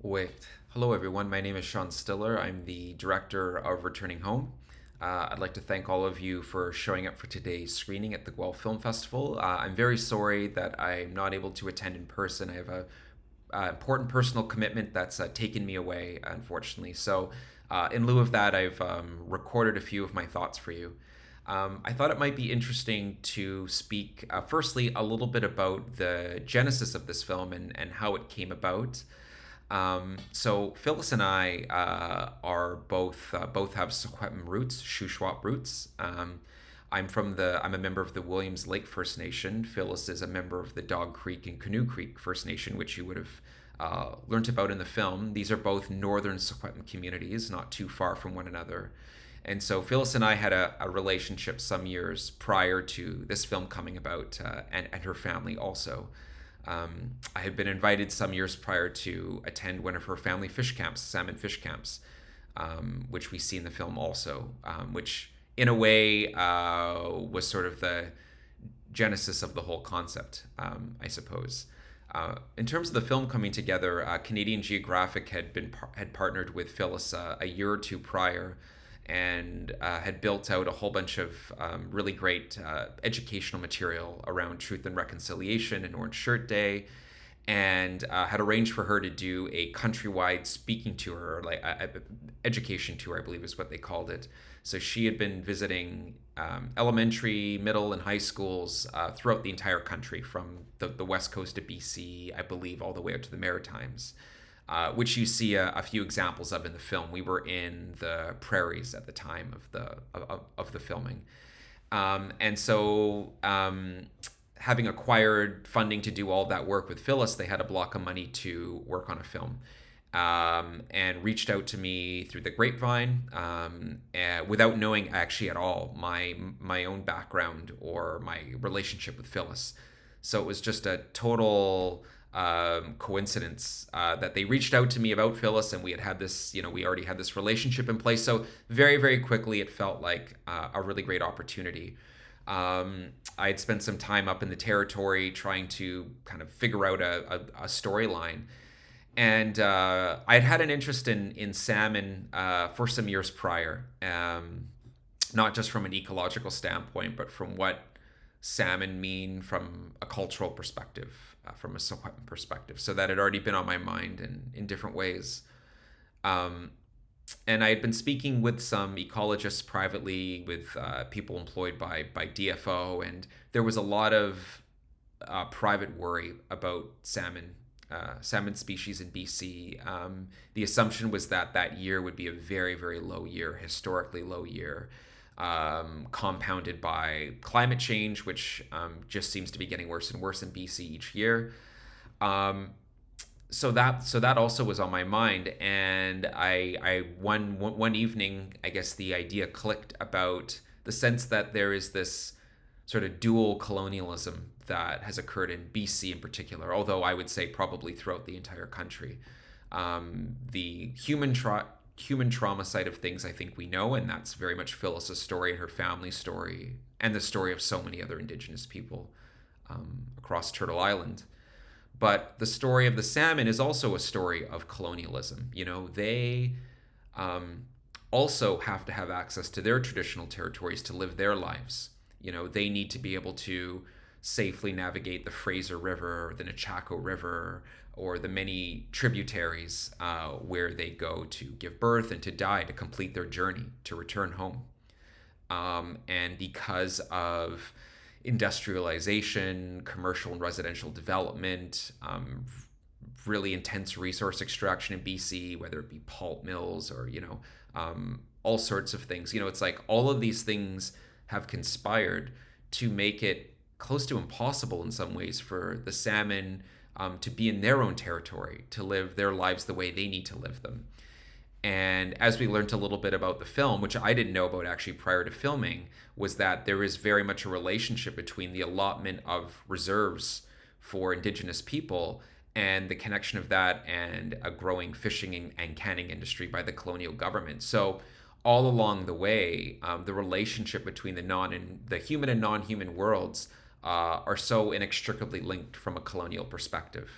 Wait. Hello, everyone. My name is Sean Stiller. I'm the director of Returning Home. I'd like to thank all of you for showing up for today's screening at the Guelph Film Festival. I'm very sorry that I'm not able to attend in person. I have a important personal commitment that's taken me away, unfortunately. So, in lieu of that, I've recorded a few of my thoughts for you. I thought it might be interesting to speak, firstly, a little bit about the genesis of this film and how it came about. So Phyllis and I are both have Secwépemc roots, Shuswap roots. I'm a member of the Williams Lake First Nation. Phyllis is a member of the Dog Creek and Canoe Creek First Nation, which you would have learnt about in the film. These are both northern Secwépemc communities, not too far from one another. And so Phyllis and I had a relationship some years prior to this film coming about, and her family also. I had been invited some years prior to attend one of her family fish camps, salmon fish camps, which we see in the film also, which in a way was sort of the genesis of the whole concept, I suppose. In terms of the film coming together, Canadian Geographic had partnered with Phyllis a year or two prior, and had built out a whole bunch of really great educational material around truth and reconciliation and Orange Shirt Day, and had arranged for her to do a countrywide speaking tour, or like a education tour, I believe is what they called it. So she had been visiting elementary, middle, and high schools throughout the entire country, from the west coast of BC, I believe, all the way out to the Maritimes, which you see a few examples of in the film. We were in the prairies at the time of the filming, and so having acquired funding to do all that work with Phyllis, they had a block of money to work on a film. And reached out to me through the grapevine, without knowing actually at all my own background or my relationship with Phyllis. So it was just a total coincidence that they reached out to me about Phyllis, and we had this, we already had this relationship in place. So very, very quickly, it felt like a really great opportunity. I had spent some time up in the territory trying to kind of figure out a storyline. And I'd had an interest in salmon for some years prior, not just from an ecological standpoint, but from what salmon mean from a cultural perspective, from a Secwépemc perspective. So that had already been on my mind in different ways. And I had been speaking with some ecologists privately, with people employed by DFO, and there was a lot of private worry about salmon species in BC. The assumption was that year would be a very, very low year, historically low year, compounded by climate change, which just seems to be getting worse and worse in BC each year. So that also was on my mind, and I one evening, I guess the idea clicked about the sense that there is this sort of dual colonialism that has occurred in BC in particular, although I would say probably throughout the entire country. The human trauma side of things, I think we know, and that's very much Phyllis's story and her family's story, and the story of so many other Indigenous people across Turtle Island. But the story of the salmon is also a story of colonialism. They also have to have access to their traditional territories to live their lives. They need to be able to safely navigate the Fraser River, the Nechako River, or the many tributaries where they go to give birth and to die, to complete their journey, to return home. And because of industrialization, commercial and residential development, really intense resource extraction in BC, whether it be pulp mills or, all sorts of things. It's like all of these things have conspired to make it close to impossible in some ways for the salmon to be in their own territory, to live their lives the way they need to live them. And as we learned a little bit about the film, which I didn't know about actually prior to filming, was that there is very much a relationship between the allotment of reserves for Indigenous people and the connection of that and a growing fishing and canning industry by the colonial government. So all along the way, the relationship between the human and non-human worlds are so inextricably linked from a colonial perspective.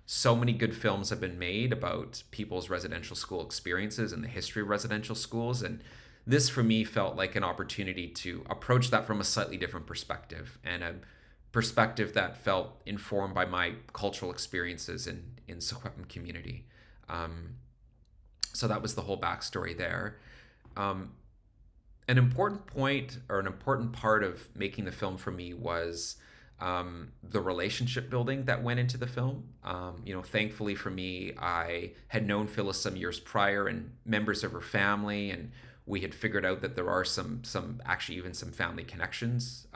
so many good films have been made about people's residential school experiences and the history of residential schools. And this, for me, felt like an opportunity to approach that from a slightly different perspective, and a perspective that felt informed by my cultural experiences in Secwépemc community. Um, so that was the whole backstory there. Um, an important point, or an important part of making the film for me, was the relationship building that went into the film. Thankfully for me, I had known Phyllis some years prior and members of her family, and we had figured out that there are some actually even some family connections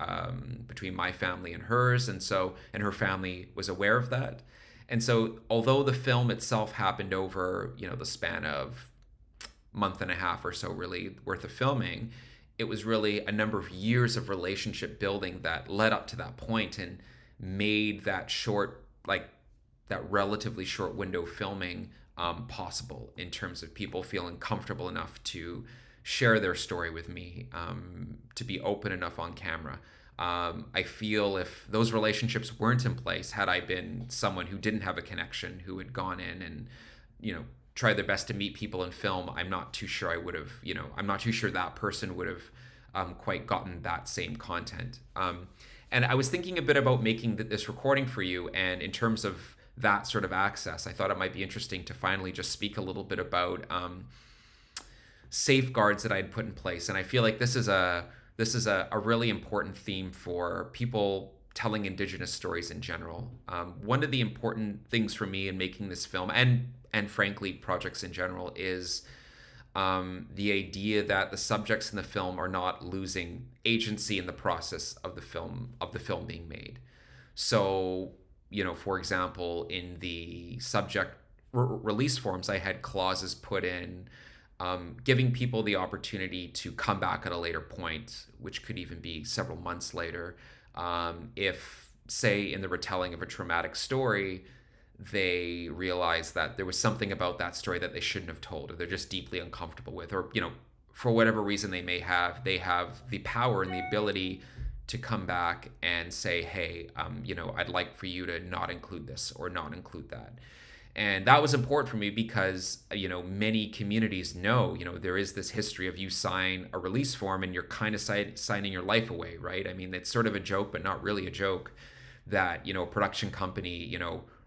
between my family and hers, and her family was aware of that. And so, although the film itself happened over the span of month and a half or so really worth of filming, it was really a number of years of relationship building that led up to that point and made that that relatively short window filming possible, in terms of people feeling comfortable enough to share their story with me, to be open enough on camera. I feel if those relationships weren't in place, had I been someone who didn't have a connection, who had gone in and tried their best to meet people in film, I'm not too sure I would have, I'm not too sure that person would have quite gotten that same content. And I was thinking a bit about making this recording for you, and in terms of that sort of access, I thought it might be interesting to finally just speak a little bit about safeguards that I had put in place. And I feel like this is a really important theme for people telling Indigenous stories in general. One of the important things for me in making this film, and frankly projects in general, is the idea that the subjects in the film are not losing agency in the process of the film being made. So, for example, in the subject release forms, I had clauses put in giving people the opportunity to come back at a later point, which could even be several months later, if, say, in the retelling of a traumatic story, they realize that there was something about that story that they shouldn't have told, or they're just deeply uncomfortable with, or for whatever reason they have the power and the ability to come back and say, hey, I'd like for you to not include this or not include that. And that was important for me because, many communities know, there is this history of you sign a release form and you're kind of signing your life away, right? I mean, it's sort of a joke, but not really a joke, that, a production company,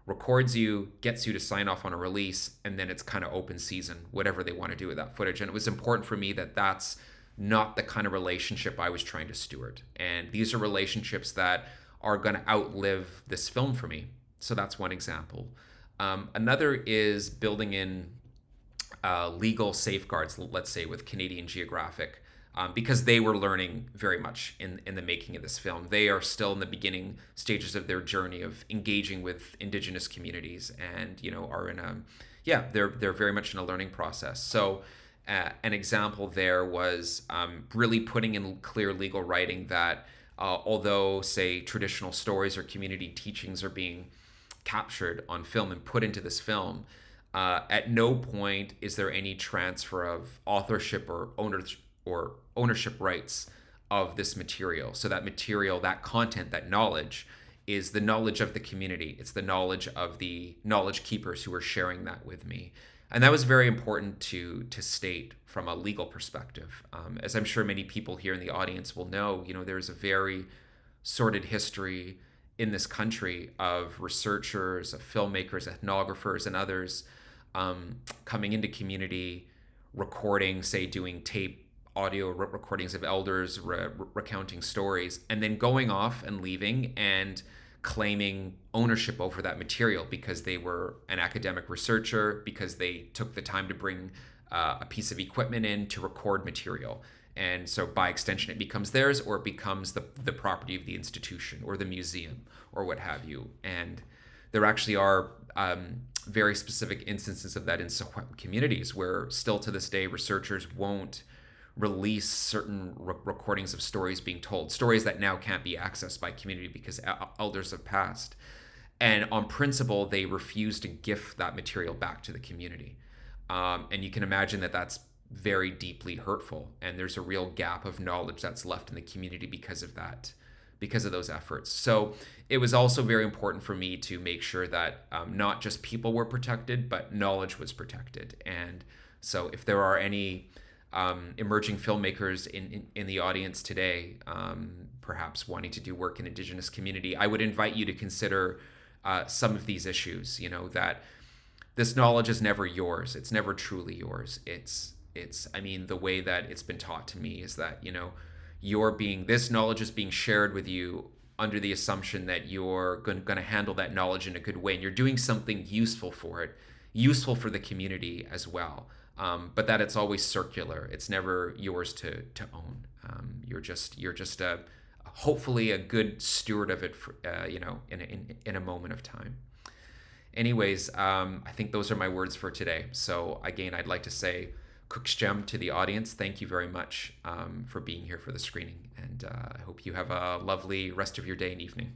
records you, gets you to sign off on a release, and then it's kind of open season, whatever they want to do with that footage. And it was important for me that that's not the kind of relationship I was trying to steward. And these are relationships that are going to outlive this film for me. So that's one example. Another is building in legal safeguards, let's say with Canadian Geographic, because they were learning very much in the making of this film. They are still in the beginning stages of their journey of engaging with Indigenous communities, and are in they're very much in a learning process. So an example there was really putting in clear legal writing that although, say, traditional stories or community teachings are being captured on film and put into this film, at no point is there any transfer of authorship or ownership rights of this material. So that material, that content, that knowledge is the knowledge of the community. It's the knowledge of the knowledge keepers who are sharing that with me. And that was very important to state from a legal perspective. As I'm sure many people here in the audience will know, there's a very sordid history in this country of researchers, of filmmakers, ethnographers, and others coming into community, recording, say, doing tape audio recordings of elders recounting stories, and then going off and leaving and claiming ownership over that material because they were an academic researcher, because they took the time to bring a piece of equipment in to record material. And so by extension, it becomes theirs, or it becomes the property of the institution or the museum or what have you. And there actually are very specific instances of that in Secwépemc communities where still to this day, researchers won't release certain recordings of stories being told, stories that now can't be accessed by community because elders have passed. And on principle, they refuse to gift that material back to the community. And you can imagine that that's very deeply hurtful, and there's a real gap of knowledge that's left in the community because of that because of those efforts. So it was also very important for me to make sure that not just people were protected, but knowledge was protected. And so if there are any emerging filmmakers in the audience today, perhaps wanting to do work in Indigenous community, I would invite you to consider some of these issues. You know, that this knowledge is never yours. It's never truly yours. I mean, the way that it's been taught to me is that, you know, this knowledge is being shared with you under the assumption that you're going to handle that knowledge in a good way, and you're doing something useful for it, useful for the community as well. But that it's always circular. It's never yours to own. You're just hopefully a good steward of it, for, you know, in a moment of time. Anyways, I think those are my words for today. So again, I'd like to say Cooksjem to the audience. Thank you very much for being here for the screening, and I hope you have a lovely rest of your day and evening.